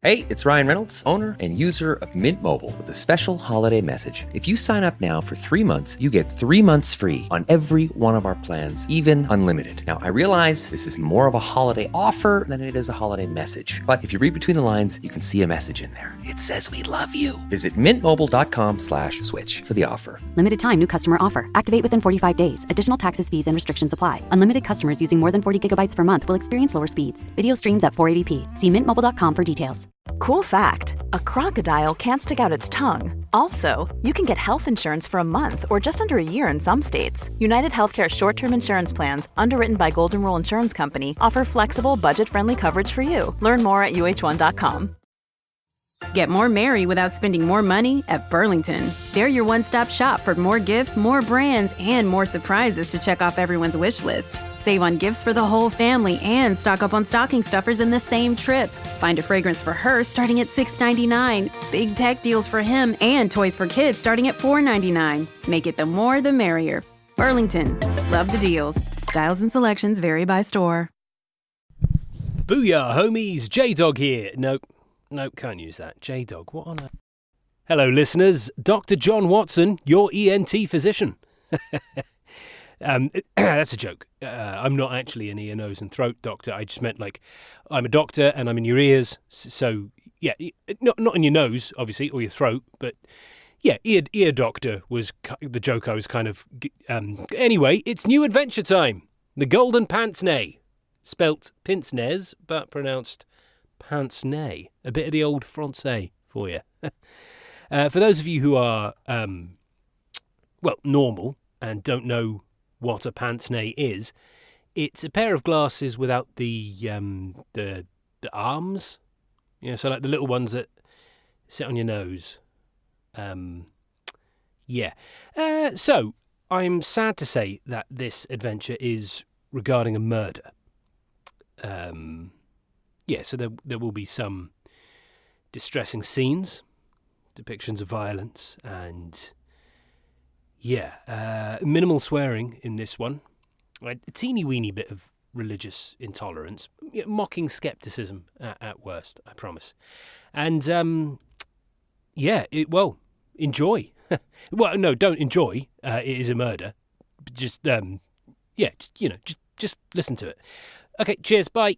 Hey, it's Ryan Reynolds, owner and user of Mint Mobile, with a special holiday message. If you sign up now for 3 months, you get 3 months free on every one of our plans, even unlimited. Now, I realize this is more of a holiday offer than it is a holiday message. But if you read between the lines, you can see a message in there. It says we love you. Visit mintmobile.com/switch for the offer. Limited time new customer offer. Activate within 45 days. Additional taxes, fees, and restrictions apply. Unlimited customers using more than 40 gigabytes per month will experience lower speeds. Video streams at 480p. See mintmobile.com for details. Cool fact, a crocodile can't stick out its tongue. Also, you can get health insurance for a month or just under a year in some states. United Healthcare short-term insurance plans, underwritten by Golden Rule Insurance Company, offer flexible, budget-friendly coverage for you. Learn more at uh1.com. Get more merry without spending more money at Burlington. They're your one-stop shop for more gifts, more brands, and more surprises to check off everyone's wish list. Save on gifts for the whole family and stock up on stocking stuffers in the same trip. Find a fragrance for her starting at $6.99. Big tech deals for him and toys for kids starting at $4.99. Make it the more the merrier. Burlington. Love the deals. Styles and selections vary by store. Booyah, homies. J-Dog here. Nope, can't use that. J-Dog, what on earth? Hello, listeners. Dr. John Watson, your ENT physician. That's a joke. I'm not actually an ear, nose and throat doctor. I just meant like I'm a doctor and I'm in your ears. So yeah, not in your nose, obviously, or your throat, but yeah, ear doctor was the joke I was kind of... Anyway, it's new adventure time. The Golden Pince-Nez. Spelt Pince-Nez, but pronounced Pince-Nez. A bit of the old Francais for you. For those of you who are, normal and don't know what a pince-nez is, it's a pair of glasses without the arms, so like the little ones that sit on your nose. So I'm sad to say that this adventure is regarding a murder. So there will be some distressing scenes, depictions of violence, and minimal swearing in this one. A teeny-weeny bit of religious intolerance. Mocking skepticism at worst, I promise. And, enjoy. Well, no, don't enjoy. It is a murder. Just listen to it. Okay, cheers, bye.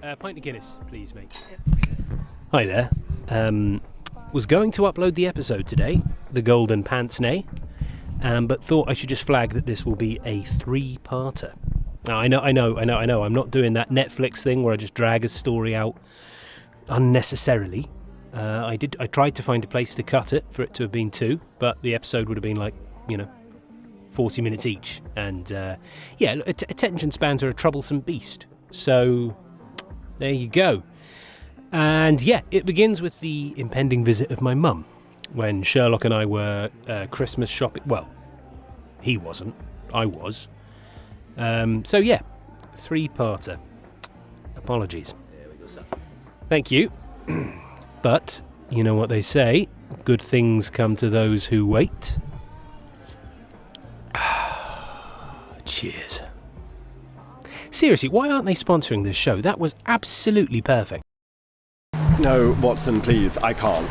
Pint of Guinness, please, mate. Hi there. Was going to upload the episode today, The Golden Pince-Nez, but thought I should just flag that this will be a 3-parter. Now, I know. I'm not doing that Netflix thing where I just drag a story out unnecessarily. I tried to find a place to cut it for it to have been 2, but the episode would have been 40 minutes each. And attention spans are a troublesome beast. So there you go. And it begins with the impending visit of my mum when Sherlock and I were Christmas shopping. Well, he wasn't. I was. 3-parter. Apologies. There we go, sir. Thank you. But you know what they say, good things come to those who wait. Cheers. Seriously, why aren't they sponsoring this show? That was absolutely perfect. No, Watson, please, I can't.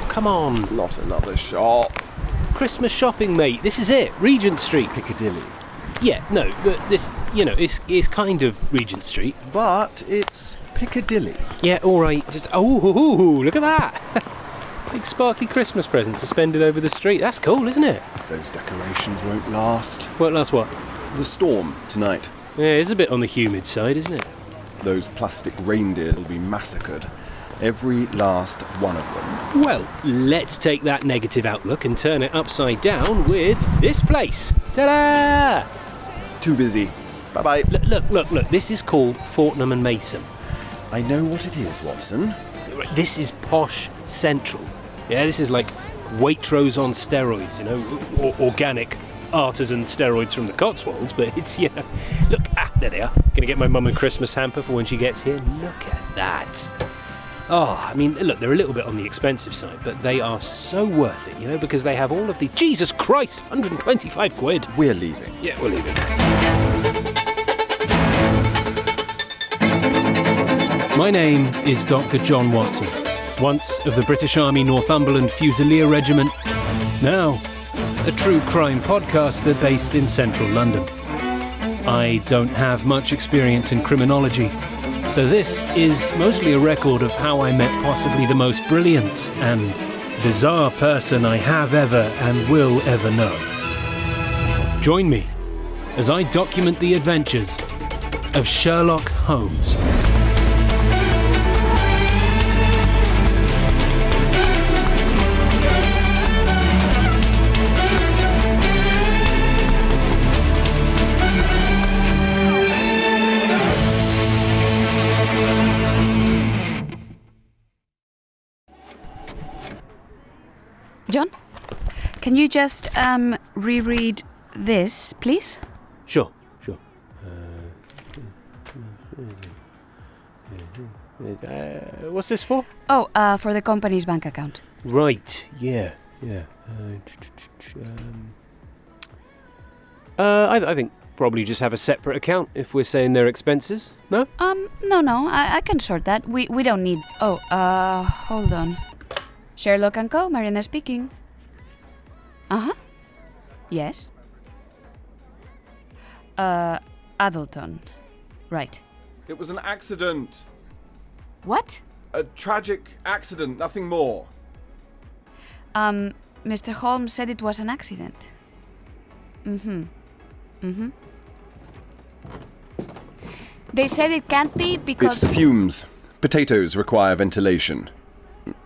Come on. Not another shop. Christmas shopping, mate. This is it. Regent Street. Piccadilly. Yeah, no, but this, it's kind of Regent Street. But it's Piccadilly. Yeah, all right. Just, look at that. Big sparkly Christmas present suspended over the street. That's cool, isn't it? Those decorations won't last. Won't last what? The storm tonight. Yeah, it's a bit on the humid side, isn't it? Those plastic reindeer will be massacred. Every last one of them. Well, let's take that negative outlook and turn it upside down with this place. Ta-da! Too busy. Bye-bye. Look. This is called Fortnum and Mason. I know what it is, Watson. This is posh central. Yeah, this is like Waitrose on steroids, or organic artisan steroids from the Cotswolds, but it's, Look, there they are. Gonna get my mum a Christmas hamper for when she gets here. Look at that. Oh, I mean, look, they're a little bit on the expensive side, but they are so worth it, because they have all of the... Jesus Christ, 125 quid. We're leaving. Yeah, we're leaving. My name is Dr. John Watson, once of the British Army Northumberland Fusilier Regiment, now a true crime podcaster based in central London. I don't have much experience in criminology, so this is mostly a record of how I met possibly the most brilliant and bizarre person I have ever and will ever know. Join me as I document the adventures of Sherlock Holmes. John, can you just reread this, please? Sure. What's this for? Oh, for the company's bank account. Right, yeah. I think probably just have a separate account if we're saying their expenses, no? No, I can sort that. We don't need... Oh, hold on. Sherlock & Co., Mariana speaking. Uh-huh. Yes. Addleton. Right. It was an accident. What? A tragic accident, nothing more. Mr. Holmes said it was an accident. They said it can't be because... It's the fumes. Potatoes require ventilation.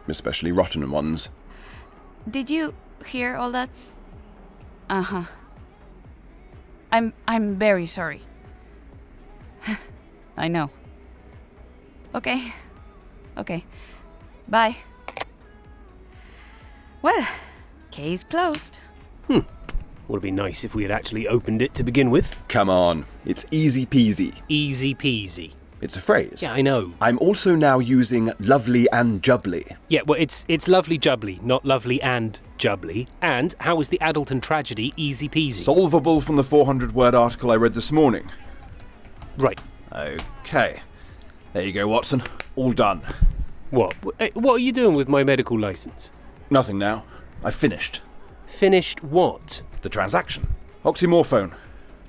Especially rotten ones. Did you hear all that? Uh-huh. I'm very sorry. I know. Okay. Bye. Well, case closed. Would be nice if we had actually opened it to begin with. Come on, it's easy peasy. Easy peasy. It's a phrase. Yeah, I know. I'm also now using lovely and jubbly. Yeah, well, it's lovely jubbly, not lovely and jubbly. And how was the Addleton tragedy easy peasy? Solvable from the 400-word article I read this morning. Right. Okay. There you go, Watson. All done. What? What are you doing with my medical licence? Nothing now. I finished. Finished what? The transaction. Oxymorphone.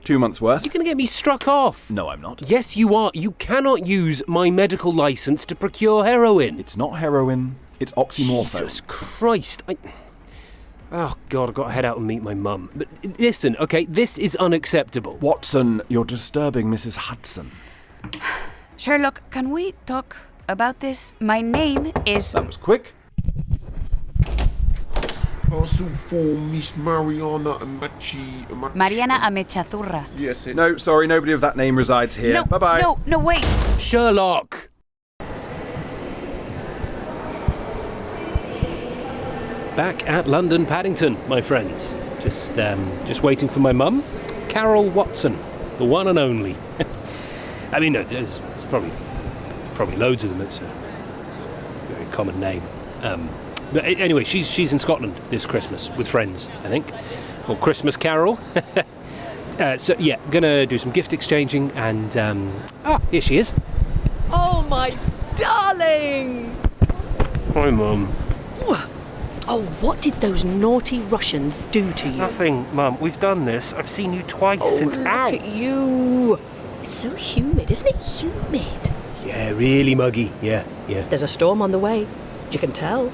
2 months' worth. You're going to get me struck off. No, I'm not. Yes, you are. You cannot use my medical licence to procure heroin. It's not heroin. It's oxymorphone. Jesus Christ. Oh, God, I've got to head out and meet my mum. But listen, okay, this is unacceptable. Watson, you're disturbing Mrs. Hudson. Sherlock, can we talk about this? My name is... That was quick. Parcel for Miss Mariana Mariana Ametxazurra. Yes, it... No, sorry, nobody of that name resides here. No, Bye-bye. No, wait. Sherlock! Back at London Paddington, my friends. Just waiting for my mum, Carol Watson, the one and only. I mean, there's probably loads of them. It's a very common name. But anyway, she's in Scotland this Christmas with friends, I think. Or Christmas Carol. So yeah, gonna do some gift exchanging and here she is. Oh my darling! Hi, Mum. Oh, what did those naughty Russians do to you? Nothing, Mum. We've done this. I've seen you twice since. Look Ow! at you! It's so humid, isn't it? Humid. Yeah, really muggy. Yeah. There's a storm on the way. You can tell.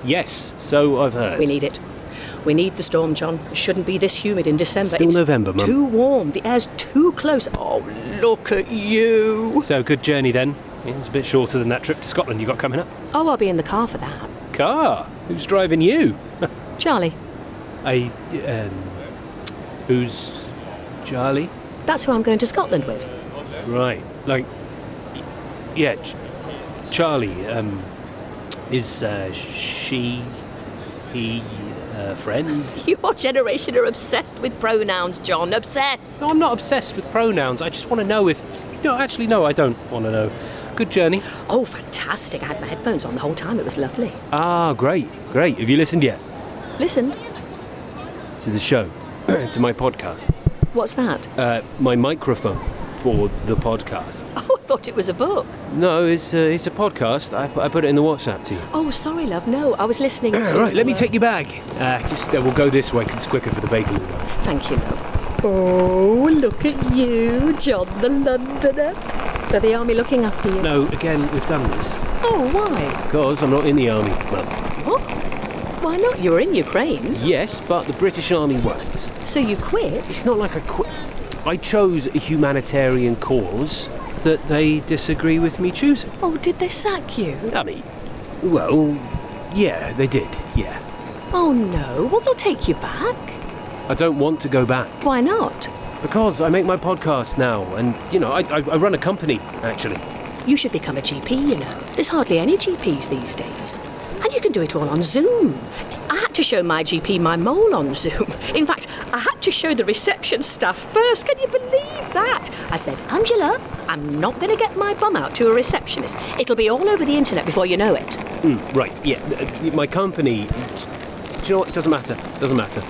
Yes, so I've heard. We need it. We need the storm, John. It shouldn't be this humid in December. Still it's November, Mum. Too warm. The air's too close. Oh, look at you. So, good journey then. Yeah, it's a bit shorter than that trip to Scotland you got coming up. Oh, I'll be in the car for that. Car? Who's driving you? Charlie. Who's Charlie? That's who I'm going to Scotland with. Right. Charlie, is she, he, friend? Your generation are obsessed with pronouns, John. Obsessed. No, I'm not obsessed with pronouns. I just want to know if... No, actually, no, I don't want to know. Good journey. Oh, fantastic. I had my headphones on the whole time. It was lovely. Ah, great. Have you listened yet? Listened? To the show. To my podcast. What's that? My microphone. for the podcast. Oh, I thought it was a book. No, it's a podcast. I put it in the WhatsApp to you. Oh, sorry, love. No, I was listening to... Right, let me take you back. We'll go this way 'cause it's quicker for the bacon. Thank you, love. Oh, look at you, John the Londoner. Are the army looking after you? No, again, we've done this. Oh, why? Because I'm not in the army, Mum. What? Why not? You were in Ukraine. Yes, but the British Army weren't. So you quit? It's not like I quit. I chose a humanitarian cause that they disagree with me choosing. Oh, did they sack you? I mean, well, yeah, they did, yeah. Oh, no. Well, they'll take you back. I don't want to go back. Why not? Because I make my podcast now, and, I run a company, actually. You should become a GP, you know. There's hardly any GPs these days. And you can do it all on Zoom. I had to show my GP my mole on Zoom. In fact, I had to show the reception staff first. Can you believe that? I said, Angela, I'm not going to get my bum out to a receptionist. It'll be all over the internet before you know it. Right, yeah. My company... Do you know what? It doesn't matter. Doesn't matter.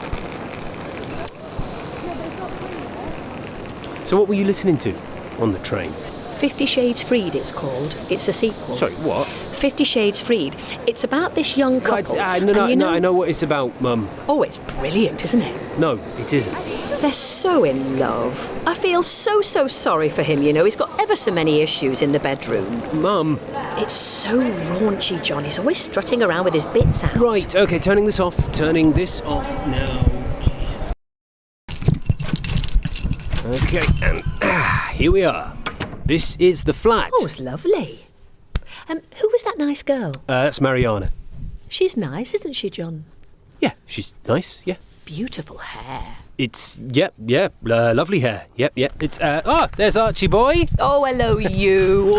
So what were you listening to on the train? 50 Shades Freed, it's called. It's a sequel. Sorry, what? 50 Shades Freed. It's about this young couple. Right, no, I know what it's about, Mum. Oh, it's brilliant, isn't it? No, it isn't. They're so in love. I feel so sorry for him, you know. He's got ever so many issues in the bedroom. Mum. It's so raunchy, John. He's always strutting around with his bits out. Right, okay, turning this off now. Okay, and here we are. This is the flat. Oh, it's lovely. Who was that nice girl? That's Mariana. She's nice, isn't she, John? Yeah, she's nice, yeah. Beautiful hair. It's, lovely hair. Yep. It's, there's Archie boy. Oh, hello, you.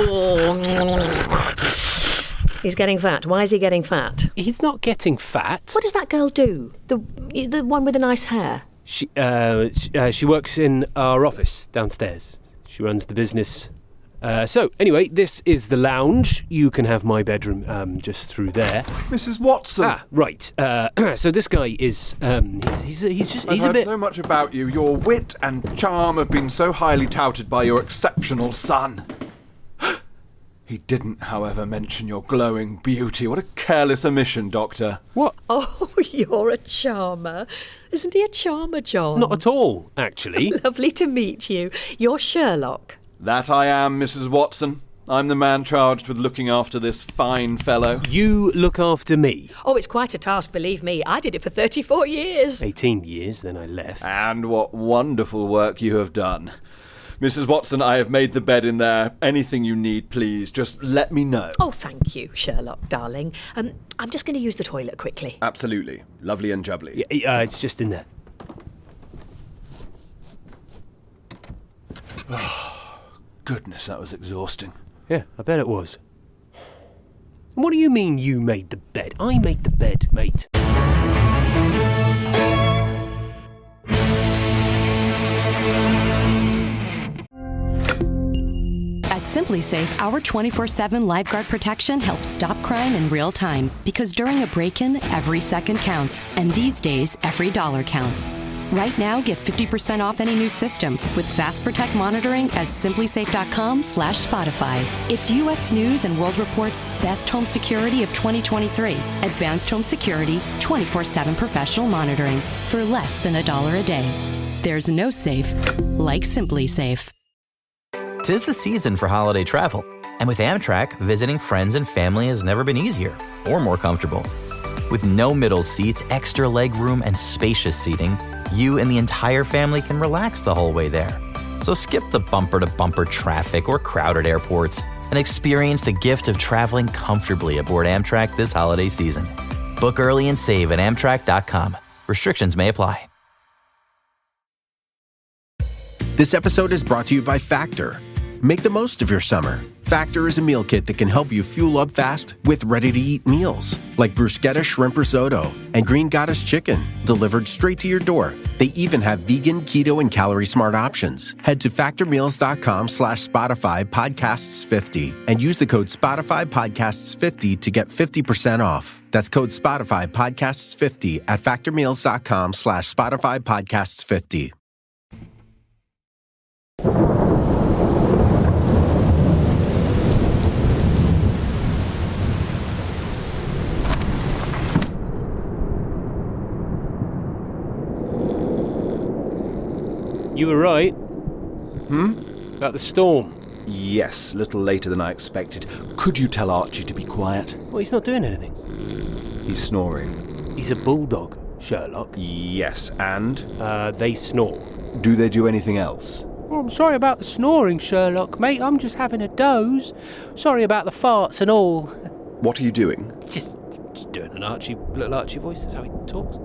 He's getting fat. Why is he getting fat? He's not getting fat. What does that girl do? The one with the nice hair? She works in our office downstairs. She runs the business. So, anyway, this is the lounge. You can have my bedroom just through there. Mrs. Watson! Ah, right. So this guy is, he's I've heard so much about you. Your wit and charm have been so highly touted by your exceptional son. He didn't, however, mention your glowing beauty. What a careless omission, Doctor. What? Oh, you're a charmer. Isn't he a charmer, John? Not at all, actually. Lovely to meet you. You're Sherlock. That I am, Mrs. Watson. I'm the man charged with looking after this fine fellow. You look after me. Oh, it's quite a task, believe me. I did it for 34 years. 18 years, then I left. And what wonderful work you have done. Mrs. Watson, I have made the bed in there. Anything you need, please, just let me know. Oh, thank you, Sherlock, darling. I'm just going to use the toilet quickly. Absolutely. Lovely and jubbly. Yeah, it's just in there. Goodness, that was exhausting. Yeah, I bet it was. What do you mean you made the bed? I made the bed, mate. At Simply Safe, our 24/7 lifeguard protection helps stop crime in real time. Because during a break-in, every second counts. And these days, every dollar counts. Right now, get 50% off any new system with Fast Protect monitoring at simplysafe.com/Spotify. It's U.S. News and World Report's best home security of 2023. Advanced home security, 24/7 professional monitoring for less than $1 a day. There's no safe like Simply Safe. 'Tis the season for holiday travel. And with Amtrak, visiting friends and family has never been easier or more comfortable. With no middle seats, extra leg room, and spacious seating, you and the entire family can relax the whole way there. So skip the bumper-to-bumper traffic or crowded airports and experience the gift of traveling comfortably aboard Amtrak this holiday season. Book early and save at Amtrak.com. Restrictions may apply. This episode is brought to you by Factor. Make the most of your summer. Factor is a meal kit that can help you fuel up fast with ready-to-eat meals like bruschetta shrimp risotto and green goddess chicken delivered straight to your door. They even have vegan, keto, and calorie-smart options. Head to factormeals.com/Spotify podcasts 50 and use the code Spotify podcasts 50 to get 50% off. That's code Spotify podcasts 50 at factormeals.com/Spotify podcasts 50. You were right. About the storm. Yes, a little later than I expected. Could you tell Archie to be quiet? Well, he's not doing anything. He's snoring. He's a bulldog, Sherlock. Yes, and? They snore. Do they do anything else? Oh, I'm sorry about the snoring, Sherlock, mate. I'm just having a doze. Sorry about the farts and all. What are you doing? Just doing an little Archie voice. That's how he talks.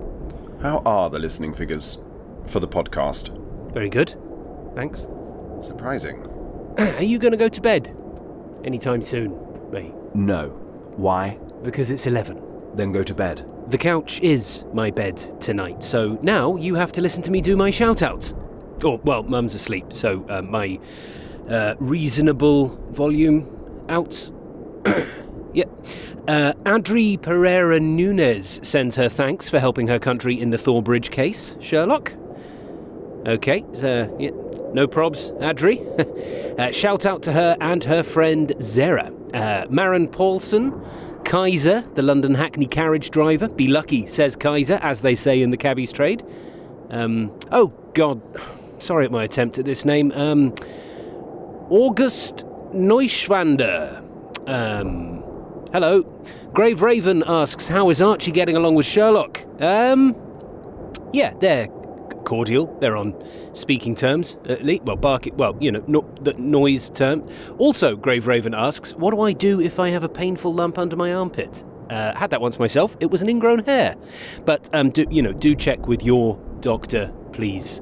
How are the listening figures for the podcast? Very good. Thanks. Surprising. Are you going to go to bed anytime soon, mate? No. Why? Because it's 11. Then go to bed. The couch is my bed tonight, so now you have to listen to me do my shout-outs. Oh, well, Mum's asleep, so my reasonable volume outs. Yeah. Adri Pereira Nunes sends her thanks for helping her country in the Thorbridge case, Sherlock. Okay, yeah, no probs, Adri. Shout out to her and her friend Zera. Maren Paulson, Kaiser, the London Hackney carriage driver. Be lucky, says Kaiser, as they say in the cabbies trade. Oh, God. Sorry at my attempt at this name. August Neuschwander. Hello. Grave Raven asks, how is Archie getting along with Sherlock? Yeah, they're cordial. They're on speaking terms, at least. Well, barking. Well, you know, the noise term. Also, Grave Raven asks, what do I do if I have a painful lump under my armpit? Had that once myself. It was an ingrown hair. But do check with your doctor, please,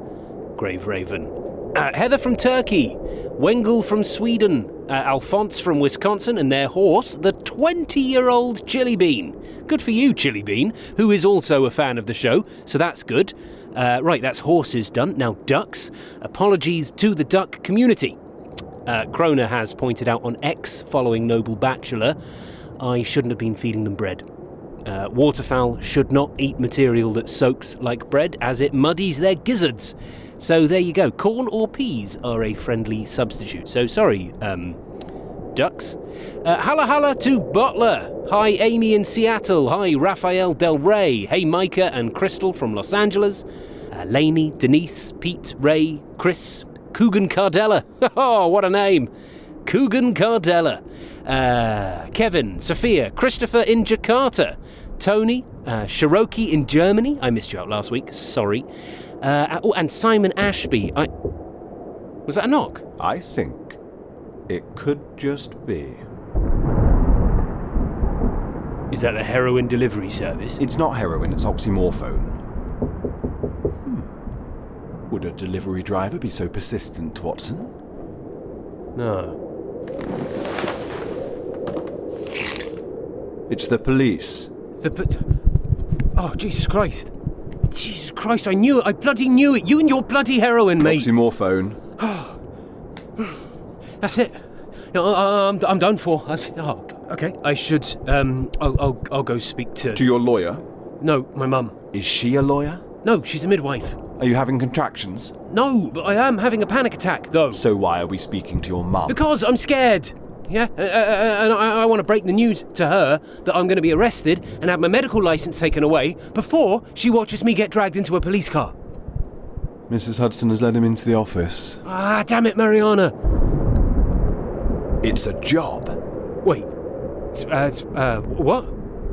Grave Raven. Heather from Turkey, Wengel from Sweden, Alphonse from Wisconsin, and their horse, the 20-year-old Chili Bean. Good for you, Chili Bean, who is also a fan of the show, so that's good. Right, that's horses done. Now ducks. Apologies to the duck community. Krona has pointed out on X, following Noble Bachelor, I shouldn't have been feeding them bread. Waterfowl should not eat material that soaks like bread, as it muddies their gizzards. So there you go. Corn or peas are a friendly substitute. So sorry, ducks. Halla to Butler. Hi, Amy in Seattle. Hi, Raphael Del Rey. Hey, Micah and Crystal from Los Angeles. Lainey, Denise, Pete, Ray, Chris, Coogan Cardella. Oh, what a name. Coogan Cardella. Kevin, Sophia, Christopher in Jakarta. Tony, Cherokee in Germany. I missed you out last week. Sorry. And Simon Ashby. Was that a knock? I think it could just be. Is that the heroin delivery service? It's not heroin, it's oxymorphone. Would a delivery driver be so persistent, Watson? No. It's the police. Oh, Jesus Christ. Jesus Christ, I knew it. I bloody knew it. You and your bloody heroin, mate. Oxymorphone. That's it. I'm done for. Okay. I should. I'll go speak to. To your lawyer? No, my mum. Is she a lawyer? No, she's a midwife. Are you having contractions? No, but I am having a panic attack, though. So why are we speaking to your mum? Because I'm scared. Yeah, and I want to break the news to her that I'm going to be arrested and have my medical license taken away before she watches me get dragged into a police car. Mrs. Hudson has led him into the office. Ah, damn it, Mariana. It's a job. Wait. What?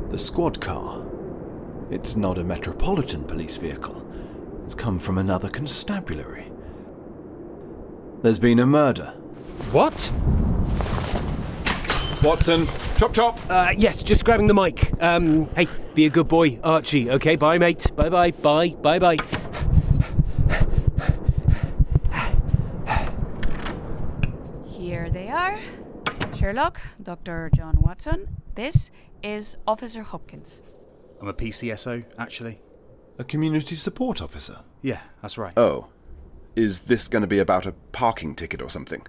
The squad car. It's not a metropolitan police vehicle. It's come from another constabulary. There's been a murder. What? Watson, chop chop. Yes, just grabbing the mic. Hey, be a good boy, Archie. Okay, bye, mate. Bye. Here they are. Sherlock, Dr. John Watson. This is Officer Hopkins. I'm a PCSO, actually. A community support officer? Yeah, that's right. Oh. Is this going to be about a parking ticket or something?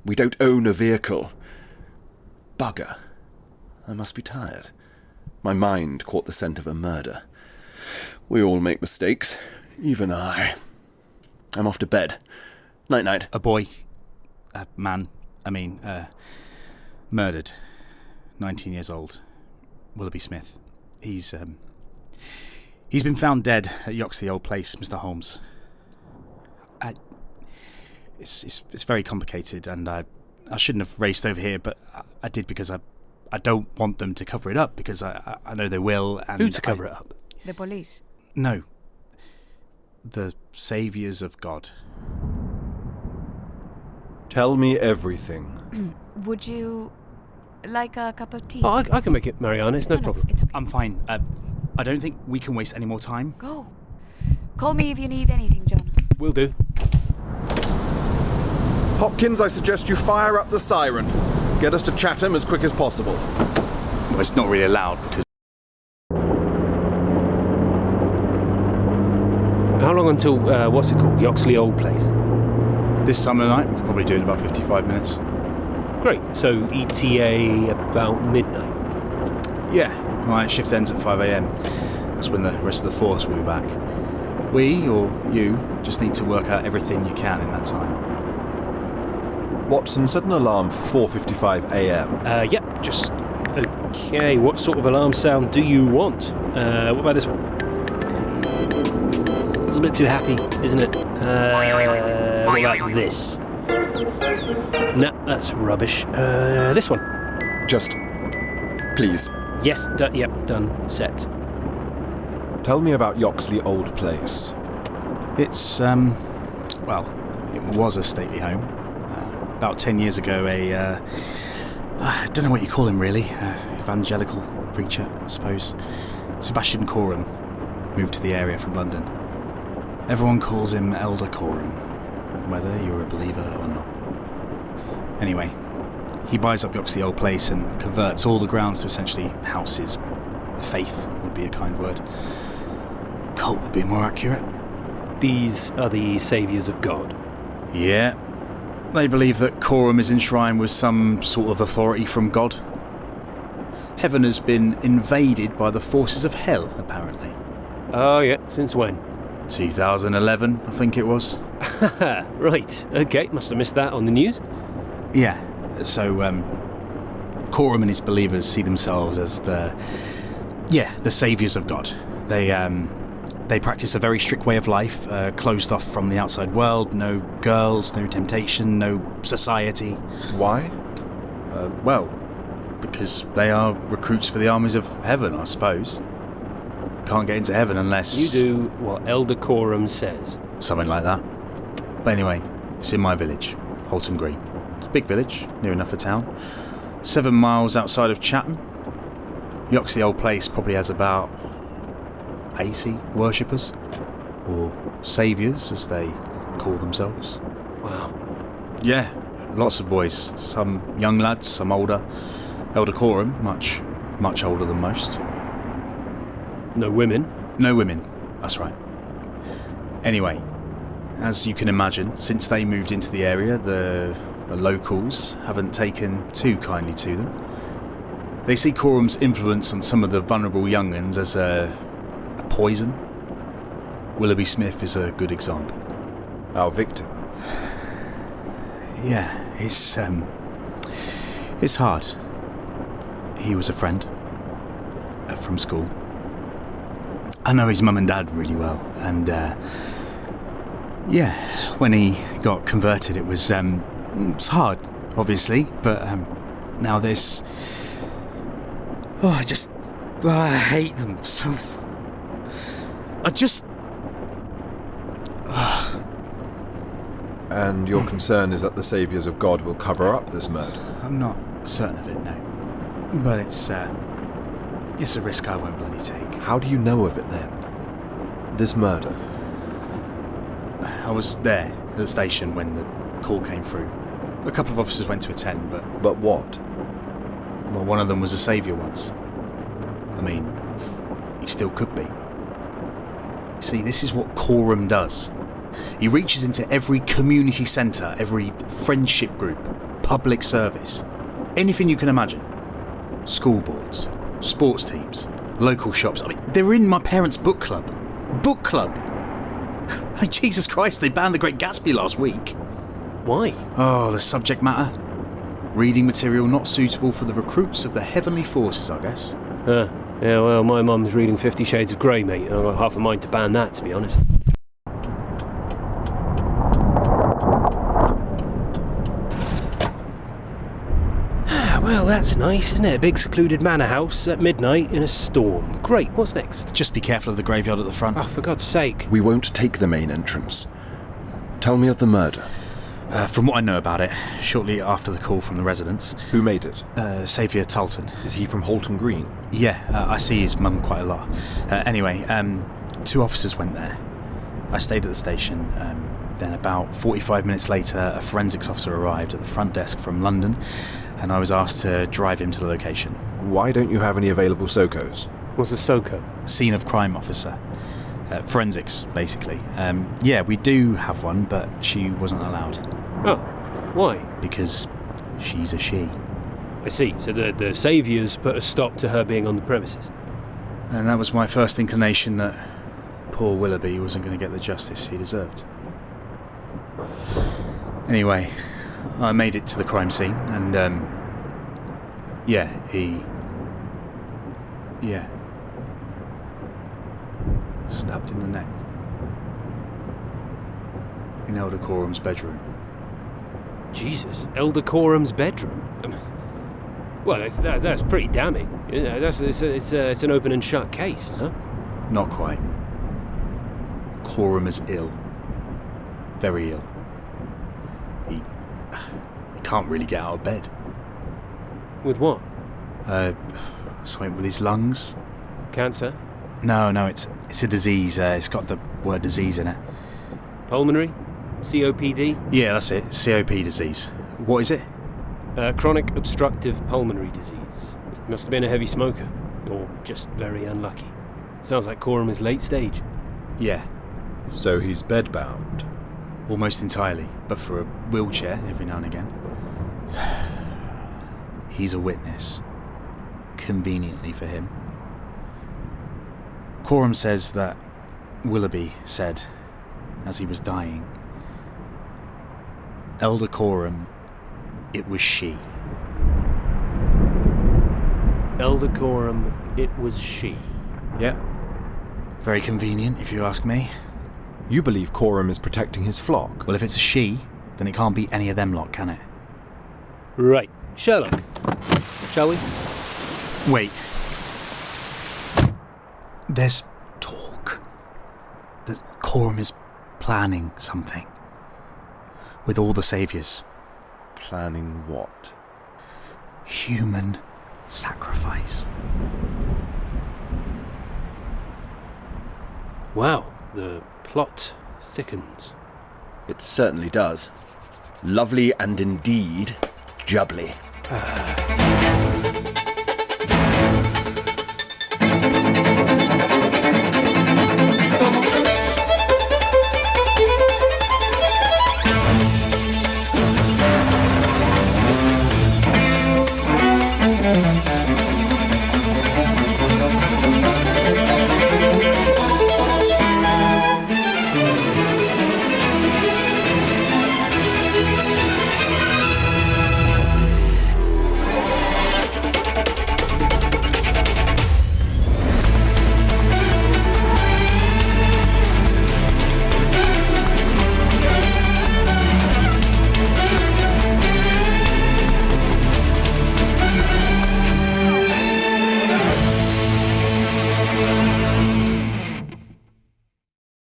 We don't own a vehicle. Bugger. I must be tired. My mind caught the scent of a murder. We all make mistakes. Even I. I'm off to bed. Night-night. A boy. Murdered. 19 years old. Willoughby Smith. He's been found dead at Yoxley Old Place, Mr. Holmes. It's very complicated, and I shouldn't have raced over here, but I did because I don't want them to cover it up, because I know they will. And who to cover it up? The police. No. The saviours of God. Tell me everything. Would you like a cup of tea? Oh, I can make it, Mariana. It's no problem. It's okay. I'm fine. I don't think we can waste any more time. Go. Call me if you need anything, John. Will do. Hopkins, I suggest you fire up the siren. Get us to Chatham as quick as possible. Well, it's not really allowed because... How long until, what's it called? Yoxley Old Place? This time of the night, we can probably do it in about 55 minutes. Great. So ETA about midnight? Yeah. My shift ends at 5 a.m. That's when the rest of the force will be back. We, or you, just need to work out everything you can in that time. Watson, set an alarm for 4:55 a.m. Yep, just... Okay, what sort of alarm sound do you want? What about this one? It's a bit too happy, isn't it? What about this? Nah, that's rubbish. This one? Just... please. Yes, yep, done. Set. Tell me about Yoxley Old Place. It's, well, it was a stately home. About 10 years ago, I don't know what you call him really, evangelical preacher, I suppose. Sebastian Coram moved to the area from London. Everyone calls him Elder Coram, whether you're a believer or not. Anyway, he buys up Yoxley Old Place and converts all the grounds to essentially houses. Faith would be a kind word. Cult would be more accurate. These are the saviours of God. Yeah. They believe that Coram is enshrined with some sort of authority from God. Heaven has been invaded by the forces of hell, apparently. Oh, yeah. Since when? 2011, I think it was. Right. Okay. Must have missed that on the news. Yeah. So, Coram and his believers see themselves as the saviours of God. They practice a very strict way of life, closed off from the outside world, no girls, no temptation, no society. Why? Well, because they are recruits for the armies of heaven, I suppose. Can't get into heaven unless... You do what Elder Coram says. Something like that. But anyway, it's in my village, Holton Green. It's a big village, near enough a town. 7 miles outside of Chatham. Yoxley Old Place probably has about 80 worshippers, or saviours as they call themselves. Wow. Yeah, lots of boys. Some young lads, some older. Elder Coram, much older than most. No women? No women, that's right. Anyway, as you can imagine, since they moved into the area, the locals haven't taken too kindly to them. They see Coram's influence on some of the vulnerable young'uns as a poison. Willoughby Smith is a good example. Our victim. Yeah, it's hard. He was a friend from school. I know his mum and dad really well, and when he got converted, it was hard, obviously, but now this. I hate them so. And your concern is that the saviours of God will cover up this murder? I'm not certain of it, no. But it's a risk I won't bloody take. How do you know of it then? This murder? I was there at the station when the call came through. A couple of officers went to attend, but... But what? Well, one of them was a saviour once. I mean, he still could be. You see, this is what Coram does. He reaches into every community centre, every friendship group, public service, anything you can imagine. School boards, sports teams, local shops. I mean, they're in my parents' book club. Book club! Hey, Jesus Christ, they banned The Great Gatsby last week. Why? Oh, the subject matter? Reading material not suitable for the recruits of the heavenly forces, I guess. Yeah, well, my mum's reading 50 Shades of Grey, mate. I've got half a mind to ban that, to be honest. Well, that's nice, isn't it? A big secluded manor house at midnight in a storm. Great, what's next? Just be careful of the graveyard at the front. Oh, for God's sake. We won't take the main entrance. Tell me of the murder. From what I know about it, shortly after the call from the residents... Who made it? Saviour Tulton. Is he from Halton Green? Yeah, I see his mum quite a lot. Anyway, 2 officers went there. I stayed at the station. Then about 45 minutes later, a forensics officer arrived at the front desk from London, and I was asked to drive him to the location. Why don't you have any available SOCOs? What's a SOCO? Scene of crime officer. Forensics, basically. Yeah, we do have one, but she wasn't allowed. Oh, why? Because she's a she. I see, so the saviours put a stop to her being on the premises. And that was my first inclination that poor Willoughby wasn't going to get the justice he deserved. Anyway, I made it to the crime scene, and, stabbed in the neck. In Elder Corum's bedroom. Jesus, Elder Corum's bedroom? Well, that's pretty damning. It's an open and shut case, no? Not quite. Corum is ill. Very ill. He can't really get out of bed. With what? Something with his lungs. Cancer? No, it's a disease. It's got the word disease in it. Pulmonary? COPD? Yeah, that's it. COP disease. What is it? Chronic obstructive pulmonary disease. Must have been a heavy smoker. Or just very unlucky. Sounds like Corum is late stage. Yeah. So he's bedbound? Almost entirely, but for a wheelchair every now and again. He's a witness. Conveniently for him. Corum says that Willoughby said, as he was dying, Elder Corum, it was she. Elder Corum, it was she. Yep. Very convenient, if you ask me. You believe Corum is protecting his flock? Well, if it's a she, then it can't be any of them lot, can it? Right. Sherlock, shall we? Wait. There's talk that Corum is planning something. With all the saviours. Planning what? Human sacrifice. Wow, the plot thickens. It certainly does. Lovely and indeed jubbly.